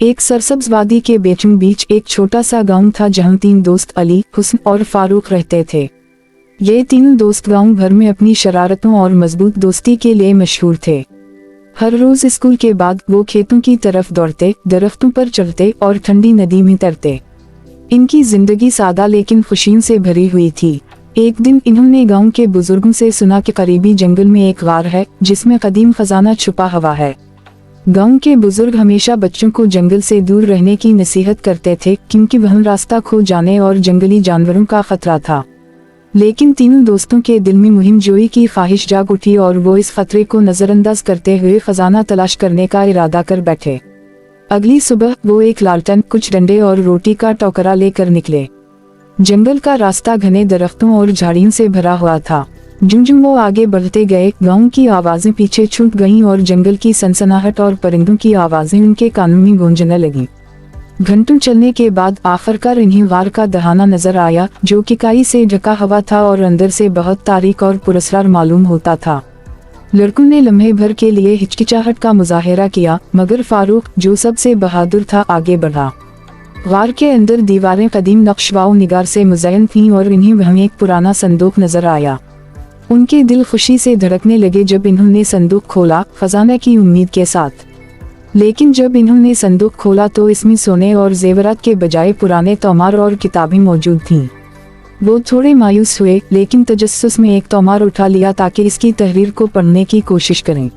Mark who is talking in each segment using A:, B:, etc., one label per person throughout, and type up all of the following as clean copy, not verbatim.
A: ایک سرسبز وادی کے بیچوں بیچ ایک چھوٹا سا گاؤں تھا جہاں 3 دوست علی، حسن اور فاروق رہتے تھے۔ یہ تینوں دوست گاؤں بھر میں اپنی شرارتوں اور مضبوط دوستی کے لیے مشہور تھے۔ ہر روز اسکول کے بعد وہ کھیتوں کی طرف دوڑتے، درختوں پر چڑھتے اور ٹھنڈی ندی میں تیرتے۔ ان کی زندگی سادہ لیکن خوشیوں سے بھری ہوئی تھی۔ ایک دن انہوں نے گاؤں کے بزرگوں سے سنا کہ قریبی جنگل میں ایک غار ہے جس میں قدیم خزانہ چھپا ہوا ہے۔ گاؤں کے بزرگ ہمیشہ بچوں کو جنگل سے دور رہنے کی نصیحت کرتے تھے کیونکہ وہاں راستہ کھو جانے اور جنگلی جانوروں کا خطرہ تھا۔ لیکن تینوں دوستوں کے دل میں مہم جوئی کی خواہش جاگ اٹھی اور وہ اس خطرے کو نظر انداز کرتے ہوئے خزانہ تلاش کرنے کا ارادہ کر بیٹھے۔ اگلی صبح وہ ایک لالٹن، کچھ ڈنڈے اور روٹی کا ٹوکرا لے کر نکلے۔ جنگل کا راستہ گھنے درختوں اور جھاڑیوں سے بھرا ہوا تھا۔ جوں وہ آگے بڑھتے گئے، گاؤں کی آوازیں پیچھے چھوٹ گئیں اور جنگل کی سنسناہٹ اور پرندوں کی آوازیں ان کے کانوں میں گونجنے لگیں۔ گھنٹوں چلنے کے بعد آخرکار انہیں غار کا دہانہ نظر آیا جو کہ کائی سے ڈھکا ہوا تھا اور اندر سے بہت تاریک اور پراسرار معلوم ہوتا تھا۔ لڑکوں نے لمحے بھر کے لیے ہچکچاہٹ کا مظاہرہ کیا، مگر فاروق جو سب سے بہادر تھا آگے بڑھا۔ غار کے اندر دیواریں قدیم نقش و نگار سے مزین تھیں اور انہیں وہاں ایک پرانا صندوق نظر آیا۔ ان کے دل خوشی سے دھڑکنے لگے جب انہوں نے صندوق کھولا، خزانہ کی امید کے ساتھ۔ لیکن جب انہوں نے صندوق کھولا تو اس میں سونے اور زیورات کے بجائے پرانے تومار اور کتابیں موجود تھیں۔ وہ تھوڑے مایوس ہوئے، لیکن تجسس میں ایک تومار اٹھا لیا تاکہ اس کی تحریر کو پڑھنے کی کوشش کریں۔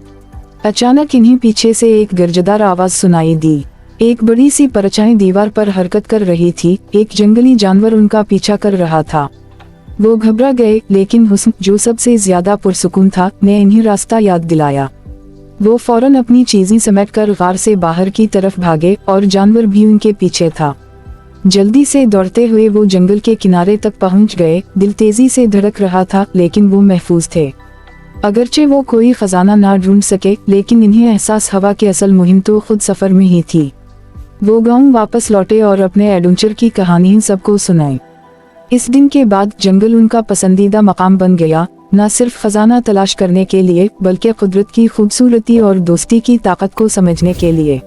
A: اچانک انہیں پیچھے سے ایک گرجدار آواز سنائی دی۔ ایک بڑی سی پرچھائی دیوار پر حرکت کر رہی تھی، ایک جنگلی جانور ان کا پیچھا کر رہا تھا۔ وہ گھبرا گئے، لیکن حسن جو سب سے زیادہ پرسکون تھا نے انہیں راستہ یاد دلایا۔ وہ فوراً اپنی چیزیں سمیٹ کر غار سے باہر کی طرف بھاگے اور جانور بھی ان کے پیچھے تھا۔ جلدی سے دوڑتے ہوئے وہ جنگل کے کنارے تک پہنچ گئے۔ دل تیزی سے دھڑک رہا تھا، لیکن وہ محفوظ تھے۔ اگرچہ وہ کوئی خزانہ نہ ڈھونڈ سکے، لیکن انہیں احساس ہوا کہ اصل مہم تو خود سفر میں ہی تھی۔ وہ گاؤں واپس لوٹے اور اپنے ایڈونچر کی کہانی سب کو سنائی۔ اس دن کے بعد جنگل ان کا پسندیدہ مقام بن گیا، نہ صرف خزانہ تلاش کرنے کے لیے بلکہ قدرت کی خوبصورتی اور دوستی کی طاقت کو سمجھنے کے لیے۔